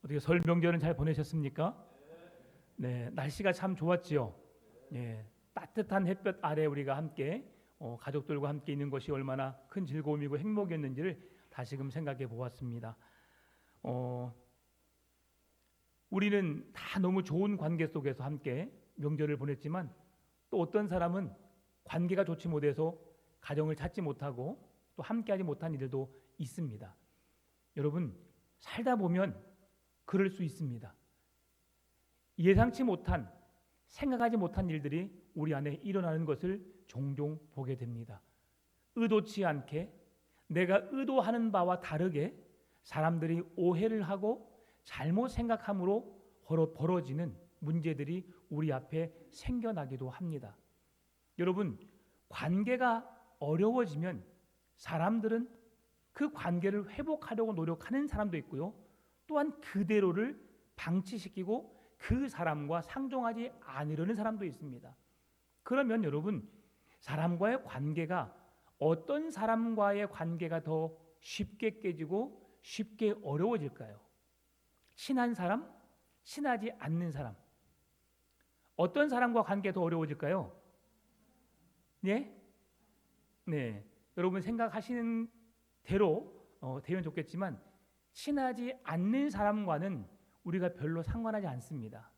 어떻게 설 명절은 잘 보내셨습니까? 네, 날씨가 참 좋았지요. 예, 따뜻한 햇볕 아래 우리가 함께 가족들과 함께 있는 것이 얼마나 큰 즐거움이고 행복이었는지를 다시금 생각해 보았습니다. 우리는 다 너무 좋은 관계 속에서 함께 명절을 보냈지만 또 어떤 사람은 관계가 좋지 못해서 가정을 찾지 못하고 또 함께하지 못한 일들도 있습니다. 여러분, 살다 보면 그럴 수 있습니다. 예상치 못한, 생각하지 못한 일들이 우리 안에 일어나는 것을 종종 보게 됩니다. 의도치 않게 내가 의도하는 바와 다르게 사람들이 오해를 하고 잘못 생각함으로 벌어지는 문제들이 우리 앞에 생겨나기도 합니다. 여러분, 관계가 어려워지면 사람들은 그 관계를 회복하려고 노력하는 사람도 있고요. 또한 그대로를 방치시키고 그 사람과 상종하지 않으려는 사람도 있습니다. 그러면 여러분, 사람과의 관계가 어떤 사람과의 관계가 더 쉽게 깨지고 쉽게 어려워질까요? 친한 사람, 친하지 않는 사람. 어떤 사람과 관계가 더 어려워질까요? 네? 네. 여러분 생각하시는 대로 되면 좋겠지만 친하지 않는 사람과는 우리가 별로 상관하지 않습니다.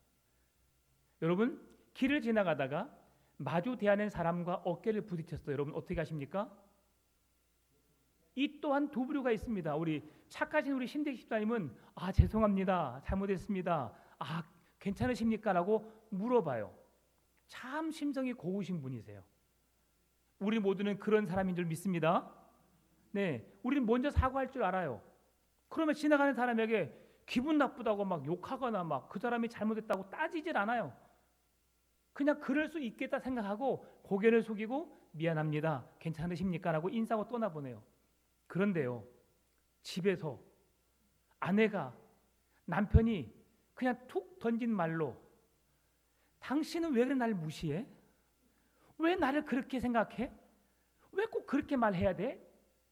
여러분, 길을 지나가다가 마주 대하는 사람과 어깨를 부딪혔어요. 여러분 어떻게 하십니까? 이 또한 두 부류가 있습니다. 우리 착하신 우리 신대식 집사님은 죄송합니다. 잘못했습니다. 괜찮으십니까? 라고 물어봐요. 참 심성이 고우신 분이세요. 우리 모두는 그런 사람인 줄 믿습니다. 네, 우리는 먼저 사과할 줄 알아요. 그러면 지나가는 사람에게 기분 나쁘다고 막 욕하거나 막 그 사람이 잘못했다고 따지질 않아요. 그냥 그럴 수 있겠다 생각하고 고개를 숙이고 미안합니다. 괜찮으십니까? 라고 인사하고 떠나보내요. 그런데요, 집에서 아내가 남편이 그냥 툭 던진 말로 당신은 왜 나를 무시해? 왜 나를 그렇게 생각해? 왜 꼭 그렇게 말해야 돼?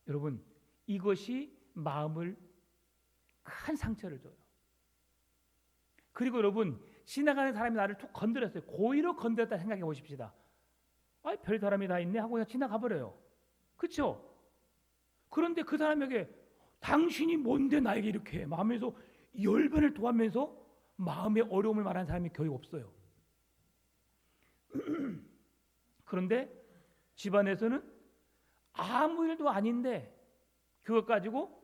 여러분, 이것이 마음을 큰 상처를 줘요. 그리고 여러분, 지나가는 사람이 나를 툭 건드렸어요. 고의로 건드렸다 생각해 보십시다. 별 사람이 다 있네 하고 그냥 지나가 버려요. 그렇죠? 그런데 그 사람에게 당신이 뭔데 나에게 이렇게 해? 마음에서 열변을 토하면서 마음의 어려움을 말하는 사람이 거의 없어요. 그런데 집안에서는 아무 일도 아닌데 그것 가지고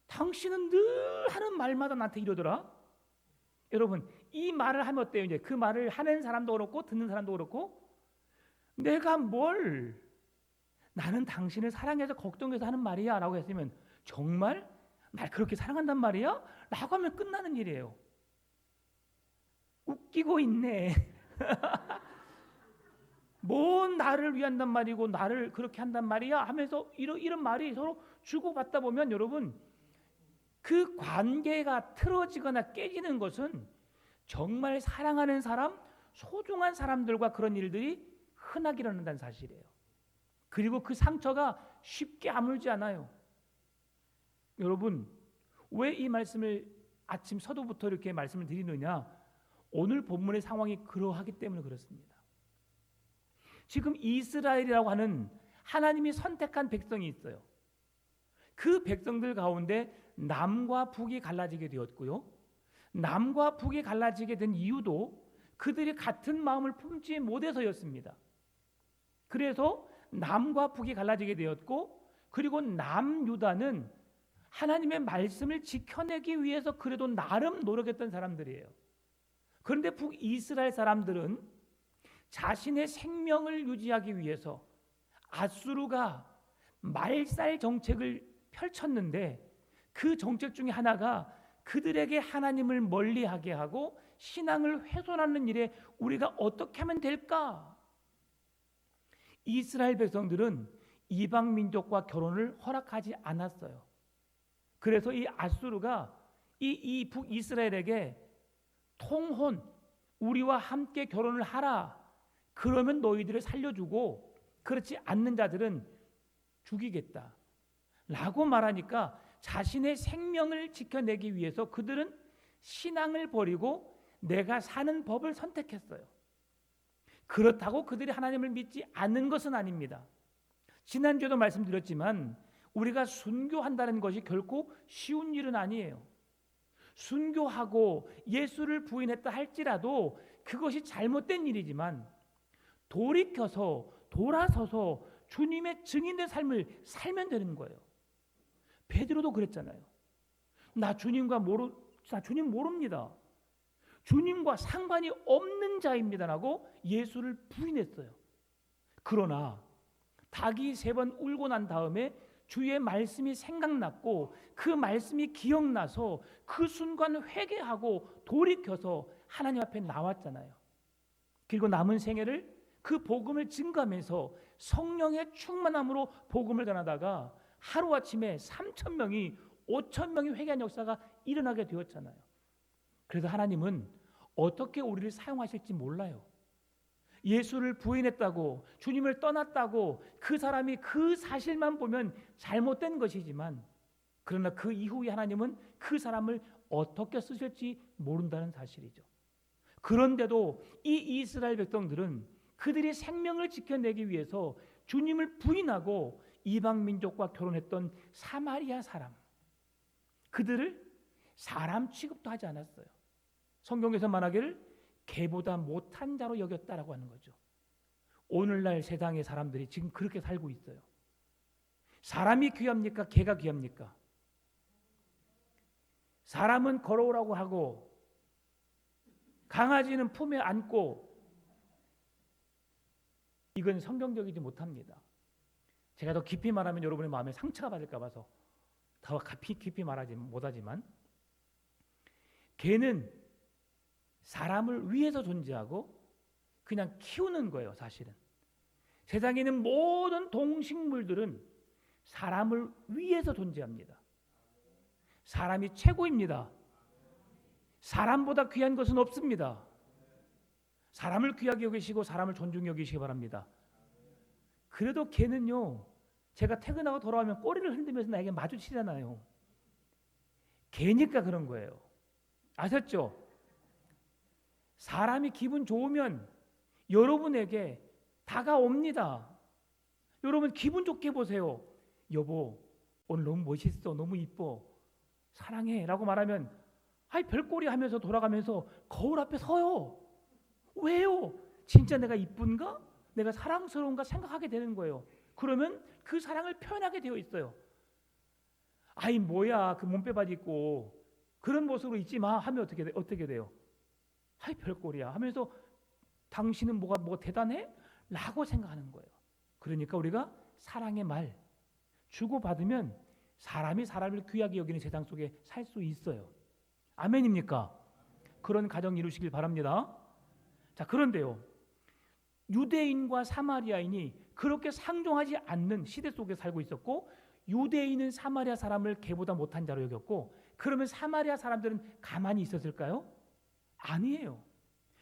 당신은 늘 하는 말마다 나한테 이러더라. 여러분, 이 말을 하면 어때요? 이제 그 말을 하는 사람도 그렇고 듣는 사람도 그렇고 내가 뭘 나는 당신을 사랑해서 걱정해서 하는 말이야 라고 했으면 정말 날 그렇게 사랑한단 말이야? 라고 하면 끝나는 일이에요. 웃기고 있네. 뭔 나를 위한단 말이고 나를 그렇게 한단 말이야 하면서 이런 말이 서로 주고받다 보면 여러분, 그 관계가 틀어지거나 깨지는 것은 정말 사랑하는 사람, 소중한 사람들과 그런 일들이 흔하게 일어난다는 사실이에요. 그리고 그 상처가 쉽게 아물지 않아요. 여러분, 왜 이 말씀을 아침 서두부터 이렇게 말씀을 드리느냐? 오늘 본문의 상황이 그러하기 때문에 그렇습니다. 지금 이스라엘이라고 하는 하나님이 선택한 백성이 있어요. 그 백성들 가운데 남과 북이 갈라지게 되었고요. 남과 북이 갈라지게 된 이유도 그들이 같은 마음을 품지 못해서였습니다. 그래서 남과 북이 갈라지게 되었고, 그리고 남유다는 하나님의 말씀을 지켜내기 위해서 그래도 나름 노력했던 사람들이에요. 그런데 북이스라엘 사람들은 자신의 생명을 유지하기 위해서 아수르가 말살 정책을 펼쳤는데 그 정책 중에 하나가 그들에게 하나님을 멀리하게 하고 신앙을 훼손하는 일에 우리가 어떻게 하면 될까? 이스라엘 백성들은 이방 민족과 결혼을 허락하지 않았어요. 그래서 이 아수르가 이 북이스라엘에게 통혼, 우리와 함께 결혼을 하라. 그러면 너희들을 살려주고 그렇지 않는 자들은 죽이겠다 라고 말하니까 자신의 생명을 지켜내기 위해서 그들은 신앙을 버리고 내가 사는 법을 선택했어요. 그렇다고 그들이 하나님을 믿지 않는 것은 아닙니다. 지난주에도 말씀드렸지만 우리가 순교한다는 것이 결코 쉬운 일은 아니에요. 순교하고 예수를 부인했다 할지라도 그것이 잘못된 일이지만 돌아서서 주님의 증인된 삶을 살면 되는 거예요. 베드로도 그랬잖아요. 나 주님 모릅니다. 주님과 상관이 없는 자입니다라고 예수를 부인했어요. 그러나 닭이 3번 울고 난 다음에 주의 말씀이 생각났고 그 말씀이 기억나서 그 순간 회개하고 돌이켜서 하나님 앞에 나왔잖아요. 그리고 남은 생애를 그 복음을 증거하면서 성령의 충만함으로 복음을 전하다가 하루아침에 3,000명이 5,000명이 회개한 역사가 일어나게 되었잖아요. 그래서 하나님은 어떻게 우리를 사용하실지 몰라요. 예수를 부인했다고 주님을 떠났다고 그 사람이 그 사실만 보면 잘못된 것이지만 그러나 그 이후에 하나님은 그 사람을 어떻게 쓰실지 모른다는 사실이죠. 그런데도 이 이스라엘 백성들은 그들이 생명을 지켜내기 위해서 주님을 부인하고 이방 민족과 결혼했던 사마리아 사람, 그들을 사람 취급도 하지 않았어요. 성경에서 말하기를 개보다 못한 자로 여겼다라고 하는 거죠. 오늘날 세상의 사람들이 지금 그렇게 살고 있어요. 사람이 귀합니까? 개가 귀합니까? 사람은 걸어오라고 하고 강아지는 품에 안고, 이건 성경적이지 못합니다. 제가 더 깊이 말하면 여러분의 마음에 상처가 받을까 봐서 더 깊이 말하지 못하지만 개는 사람을 위해서 존재하고 그냥 키우는 거예요. 사실은 세상에 있는 모든 동식물들은 사람을 위해서 존재합니다. 사람이 최고입니다. 사람보다 귀한 것은 없습니다. 사람을 귀하게 여기시고 사람을 존중히 여기시기 바랍니다. 그래도 개는요, 제가 퇴근하고 돌아오면 꼬리를 흔들면서 나에게 마주치잖아요. 개니까 그런 거예요. 아셨죠? 사람이 기분 좋으면 여러분에게 다가옵니다. 여러분 기분 좋게 보세요. 여보, 오늘 너무 멋있어, 너무 이뻐, 사랑해 라고 말하면 아이 별꼴이 하면서 돌아가면서 거울 앞에 서요. 왜요? 진짜 내가 이쁜가? 내가 사랑스러운가 생각하게 되는 거예요. 그러면 그 사랑을 표현하게 되어 있어요. 아이 뭐야 그 몸빼바지 입고 그런 모습으로 있지 마 하면 어떻게 돼요? 아이 별꼴이야 하면서 당신은 뭐가 대단해? 라고 생각하는 거예요. 그러니까 우리가 사랑의 말 주고받으면 사람이 사람을 귀하게 여기는 세상 속에 살 수 있어요. 아멘입니까? 그런 가정 이루시길 바랍니다. 자, 그런데요, 유대인과 사마리아인이 그렇게 상종하지 않는 시대 속에 살고 있었고 유대인은 사마리아 사람을 개보다 못한 자로 여겼고, 그러면 사마리아 사람들은 가만히 있었을까요? 아니에요.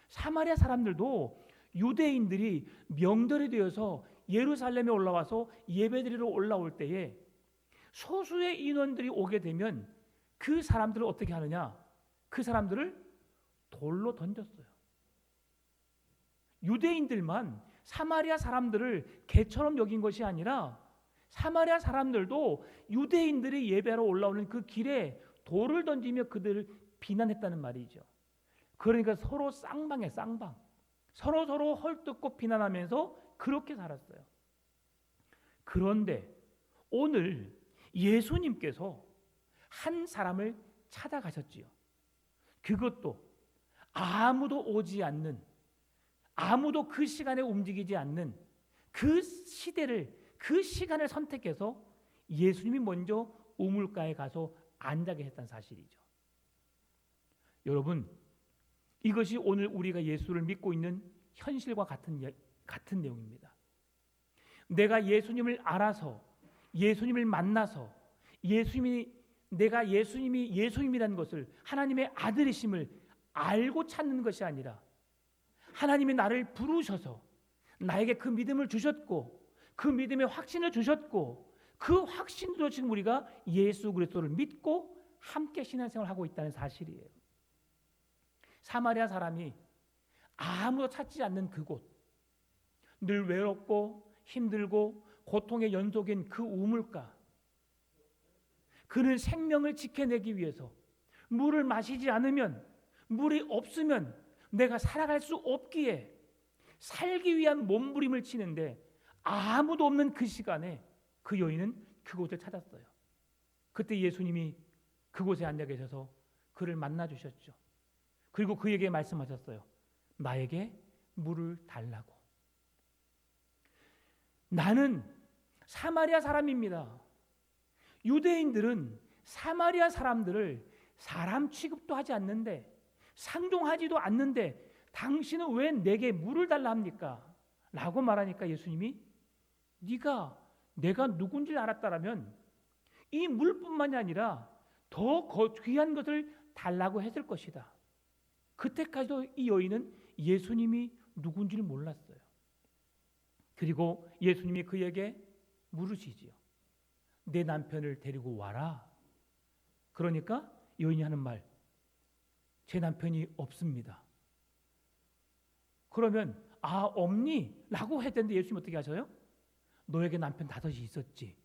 사마리아 사람들도 유대인들이 명절이 되어서 예루살렘에 올라와서 예배드리러 올라올 때에 소수의 인원들이 오게 되면 그 사람들을 어떻게 하느냐? 그 사람들을 돌로 던졌어요. 유대인들만 사마리아 사람들을 개처럼 여긴 것이 아니라 사마리아 사람들도 유대인들이 예배하러 올라오는 그 길에 돌을 던지며 그들을 비난했다는 말이죠. 그러니까 서로 쌍방에 쌍방, 서로 헐뜯고 비난하면서 그렇게 살았어요. 그런데 오늘 예수님께서 한 사람을 찾아가셨지요. 그것도 아무도 오지 않는, 아무도 그 시간에 움직이지 않는 그 시대를, 그 시간을 선택해서 예수님이 먼저 우물가에 가서 앉아게 했다는 사실이죠. 여러분, 이것이 오늘 우리가 예수를 믿고 있는 현실과 같은 내용입니다. 내가 예수님을 알아서, 예수님을 만나서, 내가 예수님이 예수님이라는 것을, 하나님의 아들이심을 알고 찾는 것이 아니라 하나님이 나를 부르셔서 나에게 그 믿음을 주셨고 그 믿음의 확신을 주셨고 그 확신으로 지금 우리가 예수 그리스도를 믿고 함께 신앙생활을 하고 있다는 사실이에요. 사마리아 사람이 아무도 찾지 않는 그곳, 늘 외롭고 힘들고 고통의 연속인 그 우물가, 그는 생명을 지켜내기 위해서 물을 마시지 않으면, 물이 없으면 내가 살아갈 수 없기에 살기 위한 몸부림을 치는데 아무도 없는 그 시간에 그 여인은 그곳을 찾았어요. 그때 예수님이 그곳에 앉아 계셔서 그를 만나 주셨죠. 그리고 그에게 말씀하셨어요. 나에게 물을 달라고. 나는 사마리아 사람입니다. 유대인들은 사마리아 사람들을 사람 취급도 하지 않는데, 상종하지도 않는데 당신은 왜 내게 물을 달라 합니까? 라고 말하니까 예수님이 네가 내가 누군지 알았다라면 이 물뿐만이 아니라 더 귀한 것을 달라고 했을 것이다. 그때까지도 이 여인은 예수님이 누군지를 몰랐어요. 그리고 예수님이 그에게 물으시지요. 내 남편을 데리고 와라. 그러니까 여인이 하는 말, 제 남편이 없습니다. 그러면 없니? 라고 했는데 예수님 어떻게 하셔요? 너에게 남편 5이 있었지.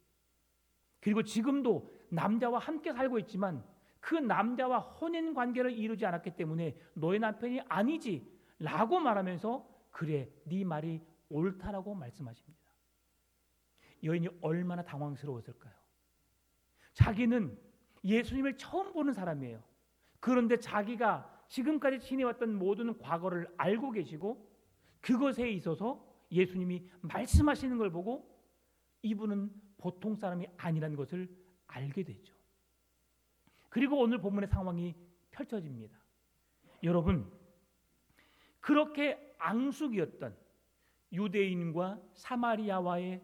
그리고 지금도 남자와 함께 살고 있지만 그 남자와 혼인 관계를 이루지 않았기 때문에 너의 남편이 아니지 라고 말하면서 그래, 네 말이 옳다라고 말씀하십니다. 여인이 얼마나 당황스러웠을까요? 자기는 예수님을 처음 보는 사람이에요. 그런데 자기가 지금까지 지내왔던 모든 과거를 알고 계시고 그것에 있어서 예수님이 말씀하시는 걸 보고 이분은 보통 사람이 아니라는 것을 알게 되죠. 그리고 오늘 본문의 상황이 펼쳐집니다. 여러분, 그렇게 앙숙이었던 유대인과 사마리아와의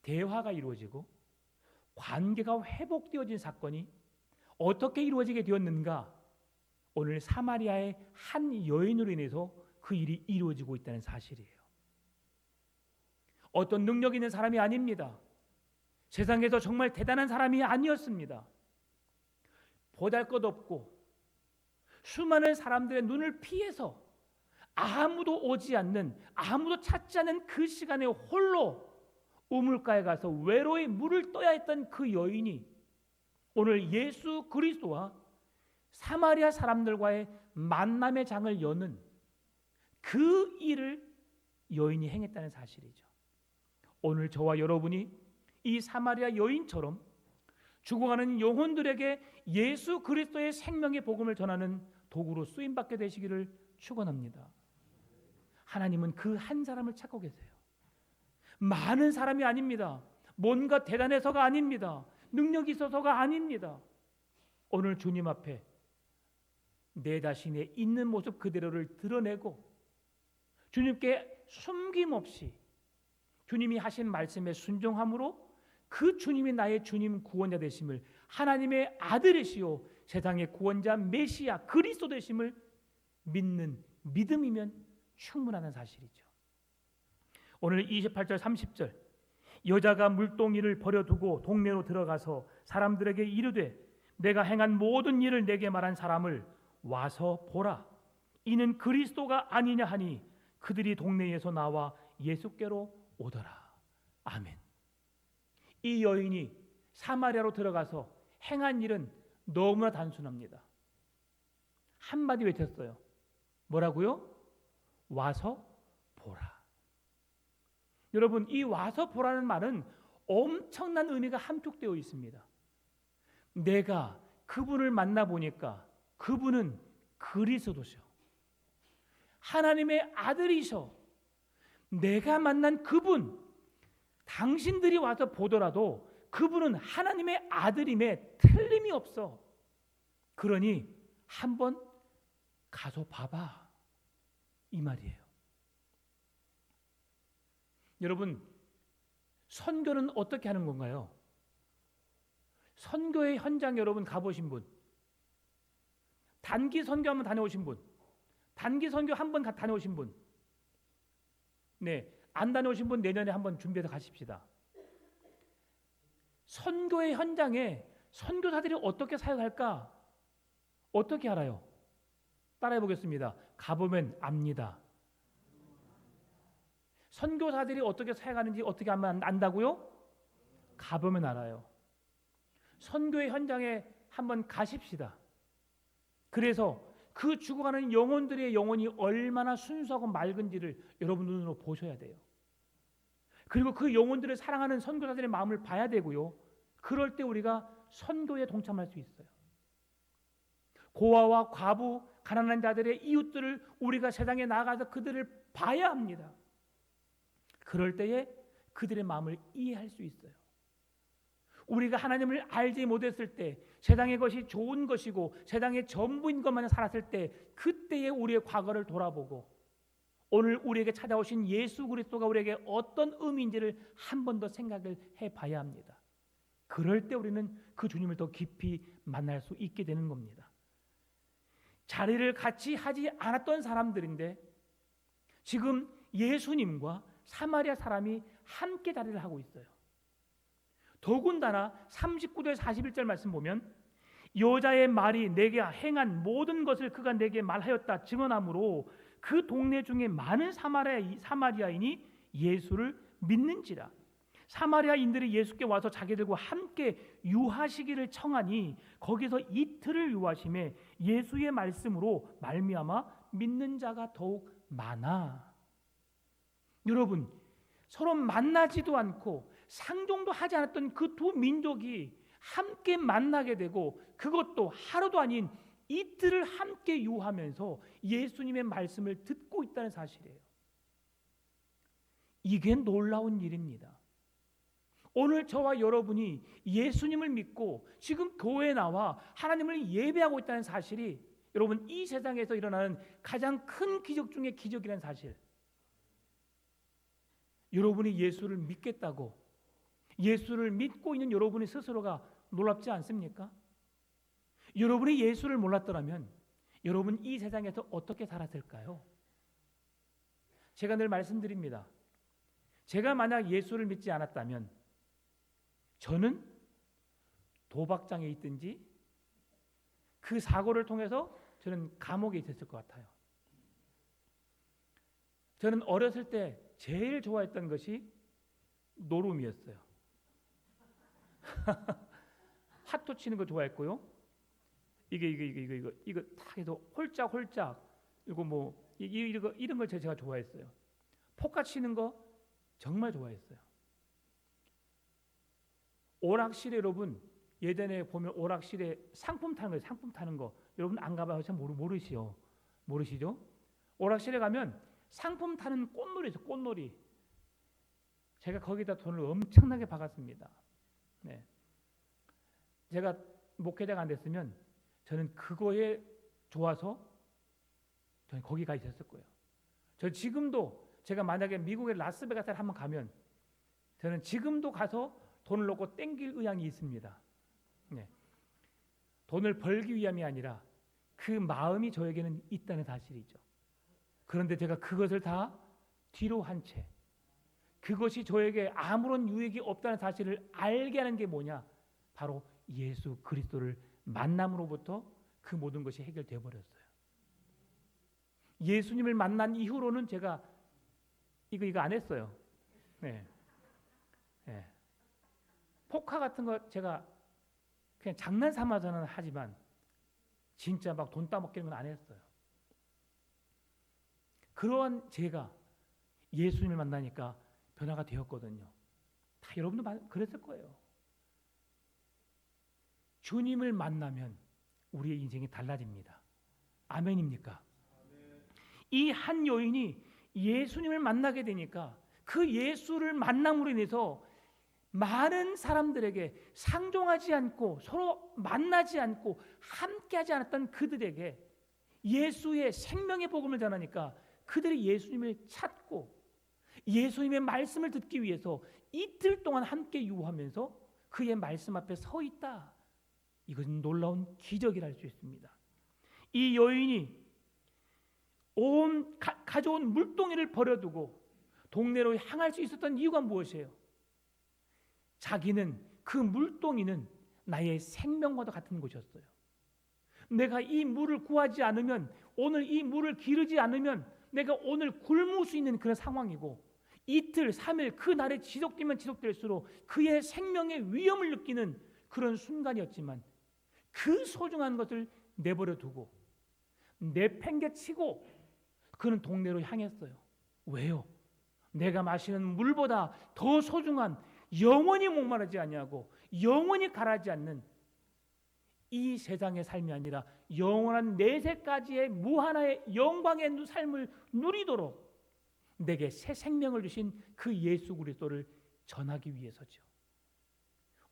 대화가 이루어지고 관계가 회복되어진 사건이 어떻게 이루어지게 되었는가? 오늘 사마리아의 한 여인으로 인해서 그 일이 이루어지고 있다는 사실이에요. 어떤 능력 있는 사람이 아닙니다. 세상에서 정말 대단한 사람이 아니었습니다. 보잘것없고 수많은 사람들의 눈을 피해서 아무도 오지 않는, 아무도 찾지 않는 그 시간에 홀로 우물가에 가서 외로이 물을 떠야 했던 그 여인이 오늘 예수 그리스도와 사마리아 사람들과의 만남의 장을 여는 그 일을 여인이 행했다는 사실이죠. 오늘 저와 여러분이 이 사마리아 여인처럼 죽어가는 영혼들에게 예수 그리스도의 생명의 복음을 전하는 도구로 쓰임받게 되시기를 축원합니다. 하나님은 그 한 사람을 찾고 계세요. 많은 사람이 아닙니다. 뭔가 대단해서가 아닙니다. 능력이 있어서가 아닙니다. 오늘 주님 앞에 내 자신의 있는 모습 그대로를 드러내고 주님께 숨김없이 주님이 하신 말씀에 순종함으로 그 주님이 나의 주님 구원자 되심을, 하나님의 아들이시오 세상의 구원자 메시아 그리스도 되심을 믿는 믿음이면 충분한 사실이죠. 오늘 28절 30절 여자가 물동이를 버려두고 동네로 들어가서 사람들에게 이르되 내가 행한 모든 일을 내게 말한 사람을 와서 보라. 이는 그리스도가 아니냐 하니 그들이 동네에서 나와 예수께로 오더라. 아멘. 이 여인이 사마리아로 들어가서 행한 일은 너무나 단순합니다. 한마디 외쳤어요. 뭐라고요? 와서 보라. 여러분, 이 와서 보라는 말은 엄청난 의미가 함축되어 있습니다. 내가 그분을 만나보니까 그분은 그리스도셔. 하나님의 아들이셔. 내가 만난 그분, 당신들이 와서 보더라도 그분은 하나님의 아들임에 틀림이 없어. 그러니 한번 가서 봐봐. 이 말이에요. 여러분, 선교는 어떻게 하는 건가요? 선교의 현장 여러분 가보신 분, 단기 선교 한번 다녀오신 분, 단기 선교 한번 다녀오신 분, 네, 안 다녀오신 분 내년에 한번 준비해서 가십시다. 선교의 현장에 선교사들이 어떻게 사역할까? 어떻게 알아요? 따라해 보겠습니다. 가보면 압니다. 선교사들이 어떻게 사역하는지 어떻게 안다고요? 가보면 알아요. 선교의 현장에 한번 가십시다. 그래서 그 죽어가는 영혼들의 영혼이 얼마나 순수하고 맑은지를 여러분 눈으로 보셔야 돼요. 그리고 그 영혼들을 사랑하는 선교사들의 마음을 봐야 되고요. 그럴 때 우리가 선교에 동참할 수 있어요. 고아와 과부, 가난한 자들의 이웃들을 우리가 세상에 나가서 그들을 봐야 합니다. 그럴 때에 그들의 마음을 이해할 수 있어요. 우리가 하나님을 알지 못했을 때, 세상의 것이 좋은 것이고 세상의 전부인 것만 살았을 때, 그때의 우리의 과거를 돌아보고 오늘 우리에게 찾아오신 예수 그리스도가 우리에게 어떤 의미인지를 한 번 더 생각을 해봐야 합니다. 그럴 때 우리는 그 주님을 더 깊이 만날 수 있게 되는 겁니다. 자리를 같이 하지 않았던 사람들인데 지금 예수님과 사마리아 사람이 함께 자리를 하고 있어요. 더군다나 39절 41절 말씀 보면 여자의 말이 내게 행한 모든 것을 그가 내게 말하였다 증언하므로 그 동네 중에 많은 사마리아인이 예수를 믿는지라. 사마리아인들이 예수께 와서 자기들과 함께 유하시기를 청하니 거기서 이틀을 유하심에 예수의 말씀으로 말미암아 믿는 자가 더욱 많아. 여러분, 서로 만나지도 않고 상종도 하지 않았던 그 두 민족이 함께 만나게 되고 그것도 하루도 아닌 이틀을 함께 유하면서 예수님의 말씀을 듣고 있다는 사실이에요. 이게 놀라운 일입니다. 오늘 저와 여러분이 예수님을 믿고 지금 교회에 나와 하나님을 예배하고 있다는 사실이 여러분 이 세상에서 일어나는 가장 큰 기적 중의 기적이라는 사실. 여러분이 예수를 믿겠다고 예수를 믿고 있는 여러분의 스스로가 놀랍지 않습니까? 여러분이 예수를 몰랐더라면 여러분 이 세상에서 어떻게 살았을까요? 제가 늘 말씀드립니다. 제가 만약 예수를 믿지 않았다면 저는 도박장에 있든지 그 사고를 통해서 저는 감옥에 있었을 것 같아요. 저는 어렸을 때 제일 좋아했던 것이 노름이었어요. 핫도 치는 거 좋아했고요. 이거 딱 해서 홀짝홀짝 이런 걸 제가 좋아했어요. 포카 치는 거 정말 좋아했어요. 오락실에 여러분 예전에 보면 오락실에 상품 타는 거 여러분 안 가봐서 참 모르시죠? 오락실에 가면 상품 타는 꽃놀이 있어요. 꽃놀이. 제가 거기다 돈을 엄청나게 박았습니다. 네. 제가 목회자가 안 됐으면 저는 그거에 좋아서 저는 거기 가 있었을 거예요. 저 지금도 제가 만약에 미국의 라스베가스를 한번 가면 저는 지금도 가서 돈을 넣고 땡길 의향이 있습니다. 네. 돈을 벌기 위함이 아니라 그 마음이 저에게는 있다는 사실이죠. 그런데 제가 그것을 다 뒤로 한 채 그것이 저에게 아무런 유익이 없다는 사실을 알게 하는 게 뭐냐? 바로 예수 그리스도를 만남으로부터 그 모든 것이 해결되어 버렸어요. 예수님을 만난 이후로는 제가 이거 안 했어요. 네. 네. 포카 같은 거 제가 그냥 장난 삼아서는 하지만 진짜 막 돈 따먹기는 건 안 했어요. 그러한 제가 예수님을 만나니까 변화가 되었거든요. 다 여러분도 그랬을 거예요. 주님을 만나면 우리의 인생이 달라집니다. 아멘입니까? 이 한 여인이 예수님을 만나게 되니까 그 예수를 만남으로 인해서 많은 사람들에게 상종하지 않고 서로 만나지 않고 함께하지 않았던 그들에게 예수의 생명의 복음을 전하니까 그들이 예수님을 찾고 예수님의 말씀을 듣기 위해서 이틀 동안 함께 유하면서 그의 말씀 앞에 서 있다. 이것은 놀라운 기적이라 할 수 있습니다. 이 여인이 가져온 물동이를 버려두고 동네로 향할 수 있었던 이유가 무엇이에요? 자기는 그 물동이는 나의 생명과도 같은 곳이었어요. 내가 이 물을 구하지 않으면, 오늘 이 물을 기르지 않으면 내가 오늘 굶을 수 있는 그런 상황이고, 이틀, 3일 그 날에 지속되면 지속될수록 그의 생명의 위험을 느끼는 그런 순간이었지만, 그 소중한 것을 내버려 두고 내팽개치고 그는 동네로 향했어요. 왜요? 내가 마시는 물보다 더 소중한, 영원히 목마르지 아니하고 영원히 가라지 않는 이 세상의 삶이 아니라 영원한 내세까지의 무한의 영광의 삶을 누리도록 내게 새 생명을 주신 그 예수 그리스도를 전하기 위해서죠.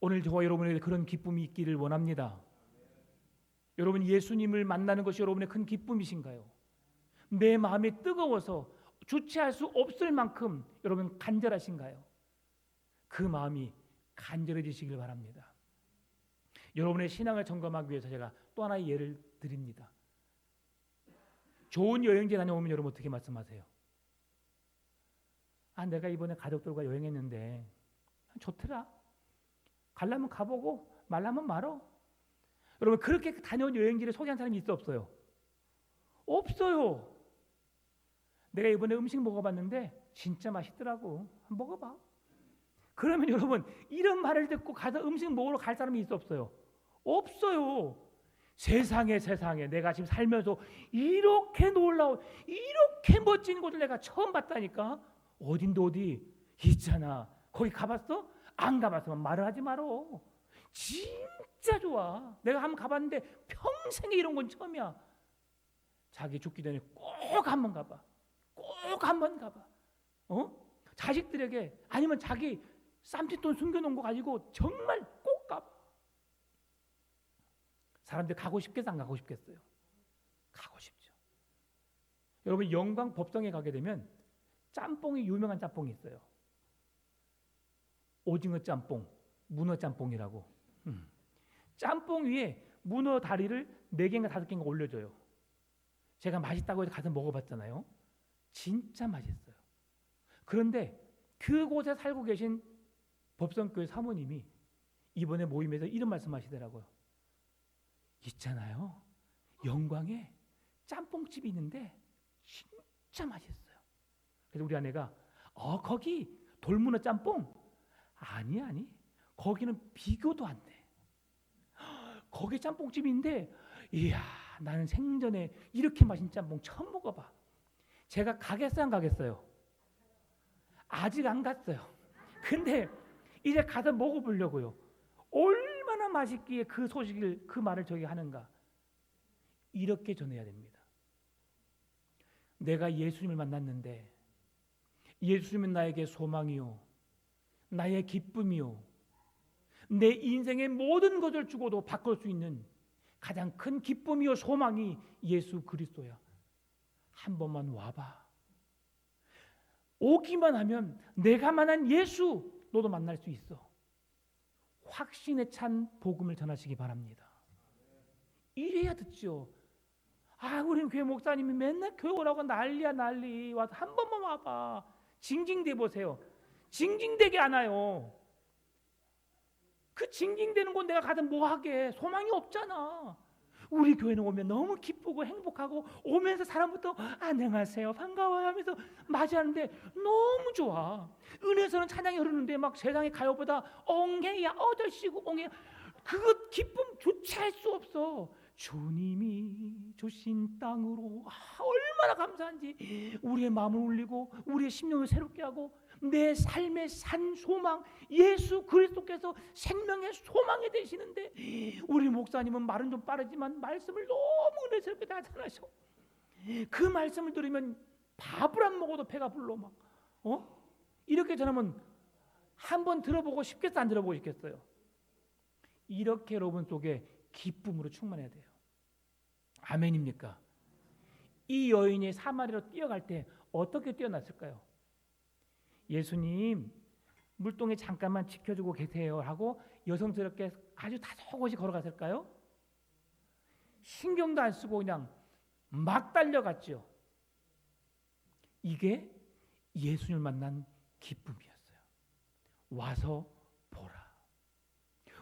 오늘 저와 여러분에게 그런 기쁨이 있기를 원합니다. 여러분, 예수님을 만나는 것이 여러분의 큰 기쁨이신가요? 내 마음이 뜨거워서 주체할 수 없을 만큼 여러분 간절하신가요? 그 마음이 간절해지시길 바랍니다. 여러분의 신앙을 점검하기 위해서 제가 또 하나의 예를 드립니다. 좋은 여행지 다녀오면 여러분 어떻게 말씀하세요? 내가 이번에 가족들과 여행했는데 좋더라. 가려면 가보고 말라면 말어. 여러분, 그렇게 다녀온 여행지를 소개한 사람이 있어 없어요? 없어요. 내가 이번에 음식 먹어봤는데 진짜 맛있더라고. 한번 먹어봐. 그러면 여러분, 이런 말을 듣고 가서 음식 먹으러 갈 사람이 있어 없어요? 없어요. 세상에 내가 지금 살면서 이렇게 놀라운, 이렇게 멋진 곳을 내가 처음 봤다니까. 어딘데 어디? 있잖아. 거기 가봤어? 안 가봤으면 말을 하지 말어. 진짜 좋아. 내가 한번 가봤는데 평생에 이런 건 처음이야. 자기 죽기 전에 꼭 한번 가봐. 꼭 한번 가봐. 자식들에게, 아니면 자기 쌈짓돈 숨겨놓은 거 가지고 정말 꼭 가봐. 사람들 가고 싶겠어, 안 가고 싶겠어요? 가고 싶죠. 여러분, 영광 법성에 가게 되면 짬뽕이, 유명한 짬뽕이 있어요. 오징어 짬뽕, 문어 짬뽕이라고. 짬뽕 위에 문어 다리를 4개인가 5개인가 올려줘요. 제가 맛있다고 해서 가서 먹어봤잖아요. 진짜 맛있어요. 그런데 그곳에 살고 계신 법성교회 사모님이 이번에 모임에서 이런 말씀하시더라고요. 있잖아요, 영광에 짬뽕집이 있는데 진짜 맛있어요. 그래서 우리 아내가 거기 돌문어 짬뽕? 아니, 거기는 비교도 안 돼. 거기 짬뽕집인데, 이야, 나는 생전에 이렇게 맛있는 짬뽕 처음 먹어봐. 제가 가겠어요, 안 가겠어요? 아직 안 갔어요. 근데 이제 가서 먹어보려고요. 얼마나 맛있기에 그 소식을, 그 말을 저기 하는가. 이렇게 전해야 됩니다. 내가 예수님을 만났는데 예수님은 나에게 소망이요, 나의 기쁨이요, 내 인생의 모든 것을 주고도 바꿀 수 있는 가장 큰 기쁨이요 소망이 예수 그리스도야. 한 번만 와봐. 오기만 하면 내가 만난 예수 너도 만날 수 있어. 확신에 찬 복음을 전하시기 바랍니다. 이래야 듣죠. 우리 교회 목사님이 맨날 교회 오라고 난리야 난리. 와서 한 번만 와봐. 징징대 보세요. 징징대게 안 와요. 그 징징대는 곳 내가 가서 뭐 하게. 소망이 없잖아. 우리 교회는 오면 너무 기쁘고 행복하고, 오면서 사람부터 안녕하세요, 반가워요 하면서 맞이하는데 너무 좋아. 은혜에서는 찬양이 흐르는데 막 세상의 가요보다 엉해야 얻으시고 엉해, 그것 기쁨 주체할 수 없어. 주님이 주신 땅으로 얼마나 감사한지 우리의 마음을 울리고 우리의 심령을 새롭게 하고, 내 삶의 산 소망 예수 그리스도께서 생명의 소망이 되시는데, 우리 목사님은 말은 좀 빠르지만 말씀을 너무 은혜스럽게 다 전하셔. 그 말씀을 들으면 밥을 안 먹어도 배가 불러. 막 이렇게 전하면 한번 들어보고 싶겠어, 안 들어보고 싶겠어요? 이렇게 여러분 속에 기쁨으로 충만해야 돼요. 아멘입니까? 이 여인이 사마리아로 뛰어갈 때 어떻게 뛰어났을까요? 예수님, 물동에 잠깐만 지켜주고 계세요 하고 여성스럽게 아주 다소곳이 걸어갔을까요? 신경도 안 쓰고 그냥 막 달려갔죠. 이게 예수님을 만난 기쁨이었어요. 와서 보라.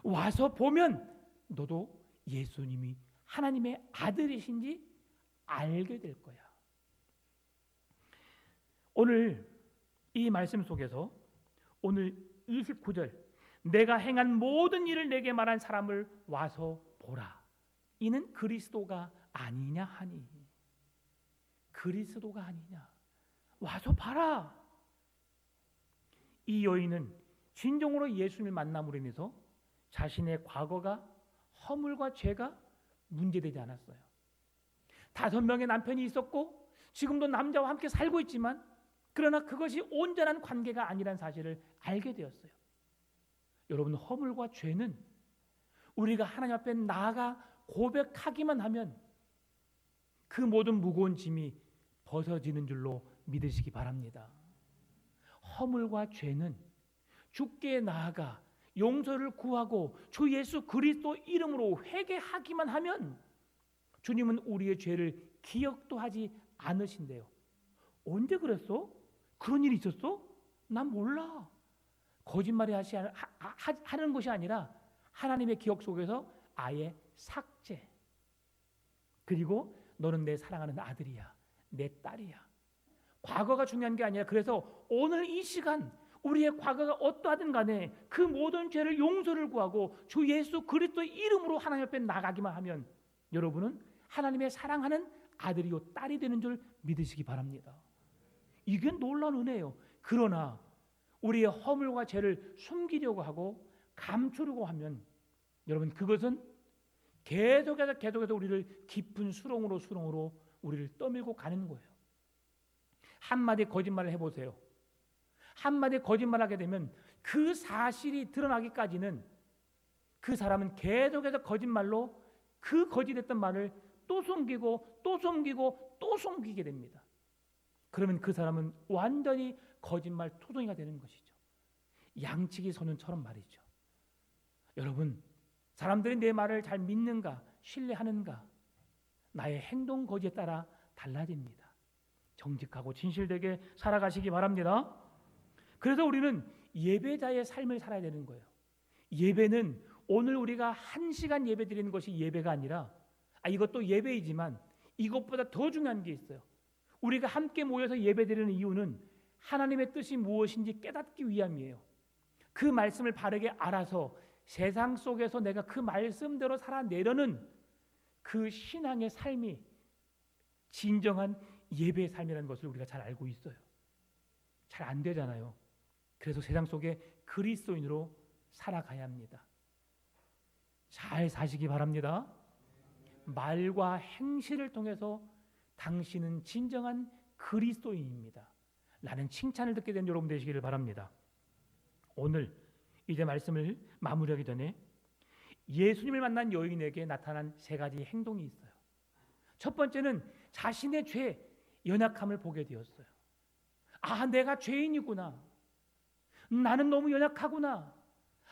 와서 보면 너도 예수님이 하나님의 아들이신지 알게 될 거야. 오늘 이 말씀 속에서 오늘 29절 내가 행한 모든 일을 내게 말한 사람을 와서 보라. 이는 그리스도가 아니냐 하니. 그리스도가 아니냐. 와서 봐라. 이 여인은 진정으로 예수님을 만남으로 인해서 자신의 과거가 허물과 죄가 문제되지 않았어요. 5명의 남편이 있었고 지금도 남자와 함께 살고 있지만 그러나 그것이 온전한 관계가 아니라는 사실을 알게 되었어요. 여러분, 허물과 죄는 우리가 하나님 앞에 나아가 고백하기만 하면 그 모든 무거운 짐이 벗어지는 줄로 믿으시기 바랍니다. 허물과 죄는 주께 나아가 용서를 구하고 주 예수 그리스도 이름으로 회개하기만 하면 주님은 우리의 죄를 기억도 하지 않으신대요. 언제 그랬어? 그런 일이 있었어? 난 몰라. 거짓말이 하는 것이 아니라 하나님의 기억 속에서 아예 삭제. 그리고 너는 내 사랑하는 아들이야, 내 딸이야. 과거가 중요한 게 아니라 그래서 오늘 이 시간 우리의 과거가 어떠하든 간에 그 모든 죄를 용서를 구하고 주 예수 그리스도의 이름으로 하나님 앞에 나가기만 하면 여러분은 하나님의 사랑하는 아들이요 딸이 되는 줄 믿으시기 바랍니다. 이게 놀라운 은혜예요. 그러나 우리의 허물과 죄를 숨기려고 하고 감추려고 하면 여러분 그것은 계속해서 우리를 깊은 수렁으로 우리를 떠밀고 가는 거예요. 한마디 거짓말을 해보세요. 한마디 거짓말하게 되면 그 사실이 드러나기까지는 그 사람은 계속해서 거짓말로 그 거짓했던 말을 또 숨기고 또 숨기고 또 숨기게 됩니다. 그러면 그 사람은 완전히 거짓말 투성이가 되는 것이죠. 양치기 소년처럼 말이죠. 여러분, 사람들이 내 말을 잘 믿는가, 신뢰하는가, 나의 행동 거지에 따라 달라집니다. 정직하고 진실되게 살아가시기 바랍니다. 그래서 우리는 예배자의 삶을 살아야 되는 거예요. 예배는 오늘 우리가 1시간 예배 드리는 것이 예배가 아니라 이것도 예배이지만 이것보다 더 중요한 게 있어요. 우리가 함께 모여서 예배 드리는 이유는 하나님의 뜻이 무엇인지 깨닫기 위함이에요. 그 말씀을 바르게 알아서 세상 속에서 내가 그 말씀대로 살아내려는 그 신앙의 삶이 진정한 예배의 삶이라는 것을 우리가 잘 알고 있어요. 잘 안 되잖아요. 그래서 세상 속에 그리스도인으로 살아가야 합니다. 잘 사시기 바랍니다. 말과 행실을 통해서 당신은 진정한 그리스도인입니다. 라는 칭찬을 듣게 된 여러분 되시기를 바랍니다. 오늘 이제 말씀을 마무리하기 전에 예수님을 만난 여인에게 나타난 3가지 행동이 있어요. 첫 번째는 자신의 죄, 연약함을 보게 되었어요. 내가 죄인이구나. 나는 너무 연약하구나.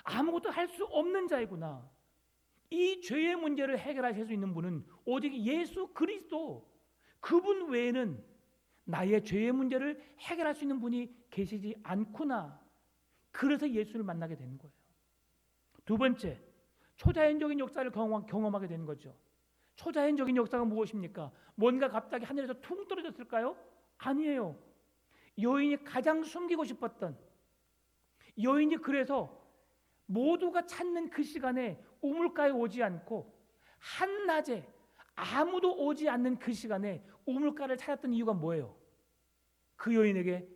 아무것도 할 수 없는 자이구나. 이 죄의 문제를 해결하실 수 있는 분은 오직 예수 그리스도, 그분 외에는 나의 죄의 문제를 해결할 수 있는 분이 계시지 않구나. 그래서 예수를 만나게 되는 거예요. 두 번째, 초자연적인 역사를 경험하게 되는 거죠. 초자연적인 역사가 무엇입니까? 뭔가 갑자기 하늘에서 퉁 떨어졌을까요? 아니에요. 여인이 가장 숨기고 싶었던, 여인이 그래서 모두가 찾는 그 시간에 우물가에 오지 않고 한낮에 아무도 오지 않는 그 시간에 우물가를 찾았던 이유가 뭐예요? 그 여인에게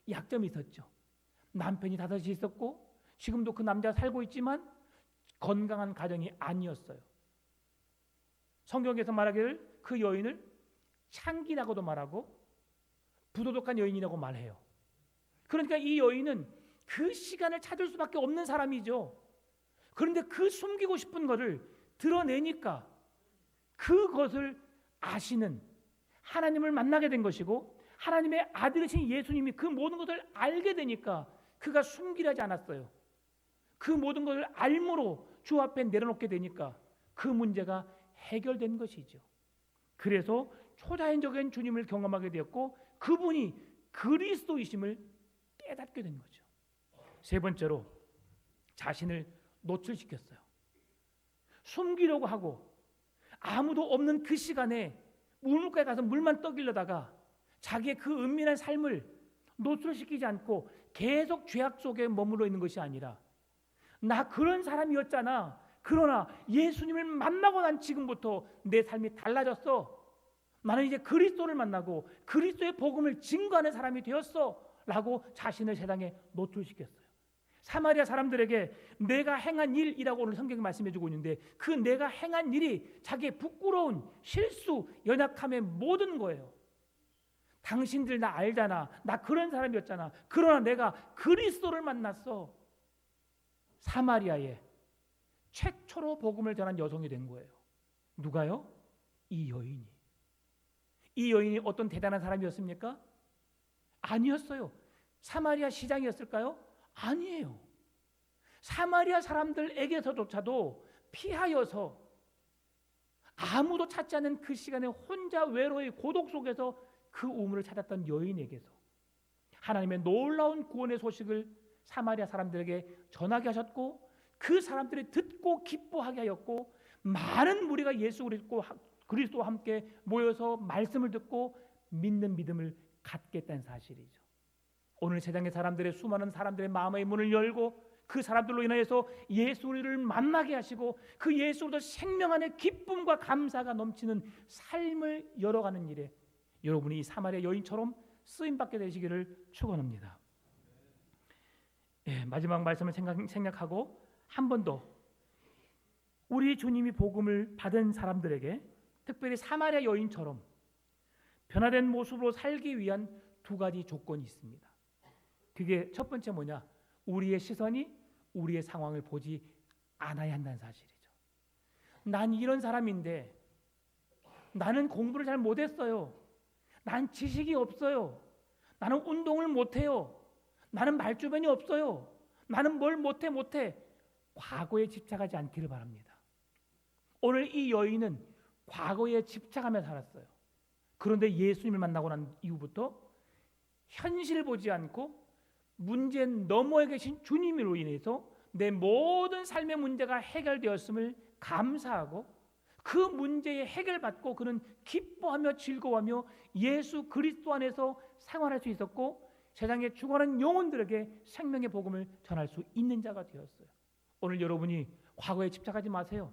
약점이 있었죠. 남편이 5이 있었고 지금도 그 남자가 살고 있지만 건강한 가정이 아니었어요. 성경에서 말하기를 그 여인을 창기라고도 말하고 부도덕한 여인이라고 말해요. 그러니까 이 여인은 그 시간을 찾을 수밖에 없는 사람이죠. 그런데 그 숨기고 싶은 것을 드러내니까 그것을 아시는 하나님을 만나게 된 것이고 하나님의 아들이신 예수님이 그 모든 것을 알게 되니까 그가 숨기려 하지 않았어요. 그 모든 것을 알므로 주 앞에 내려놓게 되니까 그 문제가 해결된 것이죠. 그래서 초자연적인 주님을 경험하게 되었고 그분이 그리스도이심을 깨닫게 된 거죠. 세 번째로 자신을 노출시켰어요. 숨기려고 하고 아무도 없는 그 시간에 우물가에 가서 물만 떠기려다가 자기의 그 은밀한 삶을 노출시키지 않고 계속 죄악 속에 머물러 있는 것이 아니라 나 그런 사람이었잖아. 그러나 예수님을 만나고 난 지금부터 내 삶이 달라졌어. 나는 이제 그리스도를 만나고 그리스도의 복음을 증거하는 사람이 되었어 라고 자신을 세상에 노출시켰어요. 사마리아 사람들에게 내가 행한 일이라고 오늘 성경이 말씀해주고 있는데 그 내가 행한 일이 자기의 부끄러운 실수, 연약함의 모든 거예요. 당신들 나 알잖아. 나 그런 사람이었잖아. 그러나 내가 그리스도를 만났어. 사마리아에 최초로 복음을 전한 여성이 된 거예요. 누가요? 이 여인이. 이 여인이 어떤 대단한 사람이었습니까? 아니었어요. 사마리아 시장이었을까요? 아니에요. 사마리아 사람들에게서조차도 피하여서 아무도 찾지 않는 그 시간에 혼자 외로이 고독 속에서 그 우물을 찾았던 여인에게서 하나님의 놀라운 구원의 소식을 사마리아 사람들에게 전하게 하셨고 그 사람들이 듣고 기뻐하게 하였고 많은 무리가 예수 그리스도와 함께 모여서 말씀을 듣고 믿는 믿음을 갖게 했다는 사실이죠. 오늘 세상의 사람들의 수많은 사람들의 마음의 문을 열고 그 사람들로 인하여서 예수를 만나게 하시고 그 예수로도 생명 안에 기쁨과 감사가 넘치는 삶을 열어가는 일에 여러분이 이 사마리아 여인처럼 쓰임받게 되시기를 축원합니다. 마지막 말씀을 생각하고 한 번 더 우리 주님이 복음을 받은 사람들에게 특별히 사마리아 여인처럼 변화된 모습으로 살기 위한 두 가지 조건이 있습니다. 그게 첫 번째 뭐냐? 우리의 시선이 우리의 상황을 보지 않아야 한다는 사실이죠. 난 이런 사람인데 나는 공부를 잘 못했어요. 난 지식이 없어요. 나는 운동을 못해요. 나는 말주변이 없어요. 나는 뭘 못해. 과거에 집착하지 않기를 바랍니다. 오늘 이 여인은 과거에 집착하며 살았어요. 그런데 예수님을 만나고 난 이후부터 현실을 보지 않고 문제 너머에 계신 주님으로 인해서 내 모든 삶의 문제가 해결되었음을 감사하고 그 문제에 해결받고 그는 기뻐하며 즐거워하며 예수 그리스도 안에서 생활할 수 있었고 세상에 죽어가는 영혼들에게 생명의 복음을 전할 수 있는 자가 되었어요. 오늘 여러분이 과거에 집착하지 마세요.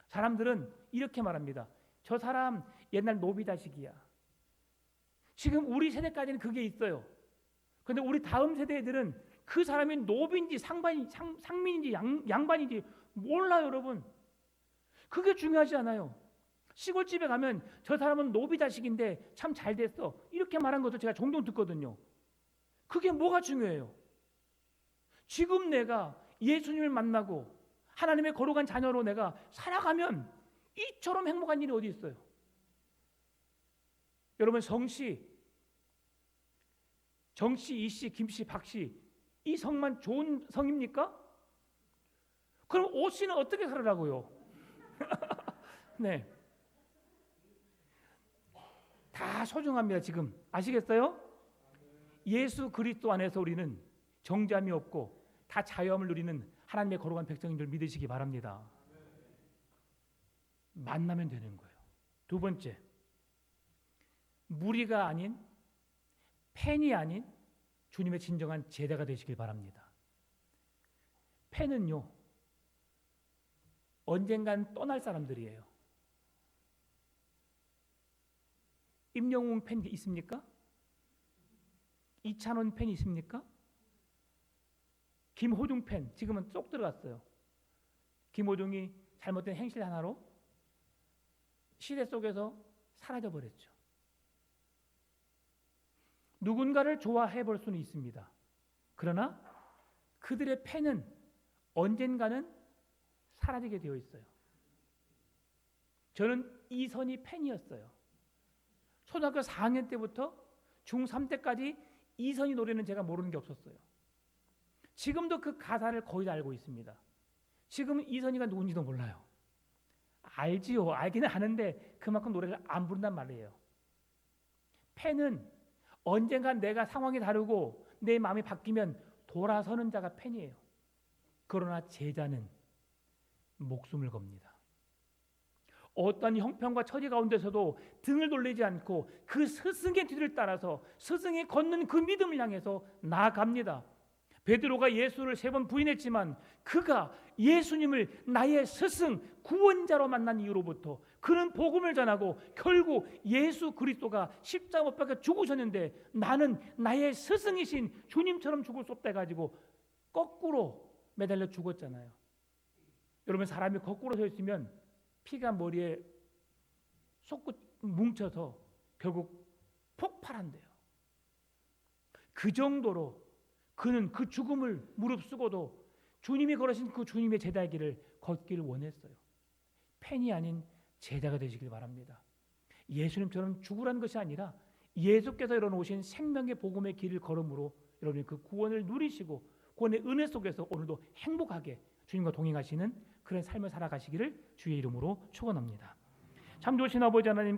사람들은 이렇게 말합니다. 저 사람 옛날 노비자식이야. 지금 우리 세대까지는 그게 있어요. 그런데 우리 다음 세대 애들은 그 사람이 노비인지 상민인지 양반인지 몰라요, 여러분. 그게 중요하지 않아요. 시골집에 가면 저 사람은 노비 자식인데 참 잘 됐어. 이렇게 말한 것도 제가 종종 듣거든요. 그게 뭐가 중요해요? 지금 내가 예수님을 만나고 하나님의 거룩한 자녀로 내가 살아가면 이처럼 행복한 일이 어디 있어요? 여러분 정씨, 이씨, 김씨, 박씨 이 성만 좋은 성입니까? 그럼 오씨는 어떻게 살으라고요? 네, 다 소중합니다. 지금 아시겠어요? 예수 그리스도 안에서 우리는 정죄함이 없고 다 자유함을 누리는 하나님의 거룩한 백성인 줄 믿으시기 바랍니다. 만나면 되는 거예요. 두 번째, 무리가 아닌 팬이 아닌 주님의 진정한 제자가 되시길 바랍니다. 팬은요 언젠간 떠날 사람들이에요. 임영웅 팬 있습니까? 이찬원 팬 있습니까? 김호중 팬 지금은 쏙 들어갔어요. 김호중이 잘못된 행실 하나로 시대 속에서 사라져 버렸죠. 누군가를 좋아해 볼 수는 있습니다. 그러나 그들의 팬은 언젠가는 사라지게 되어 있어요. 저는 이선희 팬이었어요. 초등학교 4학년 때부터 중3 때까지 이선희 노래는 제가 모르는 게 없었어요. 지금도 그 가사를 거의 다 알고 있습니다. 지금은 이선희가 누군지도 몰라요. 알지요. 알기는 아는데 그만큼 노래를 안 부른단 말이에요. 팬은 언젠가 내가 상황이 다르고 내 마음이 바뀌면 돌아서는 자가 팬이에요. 그러나 제자는 목숨을 겁니다. 어떤 형편과 처지 가운데서도 등을 돌리지 않고 그 스승의 뒤를 따라서 스승이 걷는 그 믿음을 향해서 나아갑니다. 베드로가 예수를 3번 부인했지만 그가 예수님을 나의 스승 구원자로 만난 이후로부터 그는 복음을 전하고 결국 예수 그리스도가 십자가 못 박혀 죽으셨는데 나는 나의 스승이신 주님처럼 죽을 수 없다 해가지고 거꾸로 매달려 죽었잖아요. 여러분, 사람이 거꾸로 서 있으면 피가 머리에 솟구 뭉쳐서 결국 폭발한대요. 그 정도로 그는 그 죽음을 무릅쓰고도 주님이 걸으신 그 주님의 제자의 길을 걷기를 원했어요. 팬이 아닌 제자가 되시길 바랍니다. 예수님처럼 죽으라는 것이 아니라 예수께서 열어놓으신 생명의 복음의 길을 걸음으로 여러분이 그 구원을 누리시고 구원의 은혜 속에서 오늘도 행복하게 주님과 동행하시는 그런 삶을 살아가시기를 주의 이름으로 축원합니다. 참 좋으신 아버지 하나님,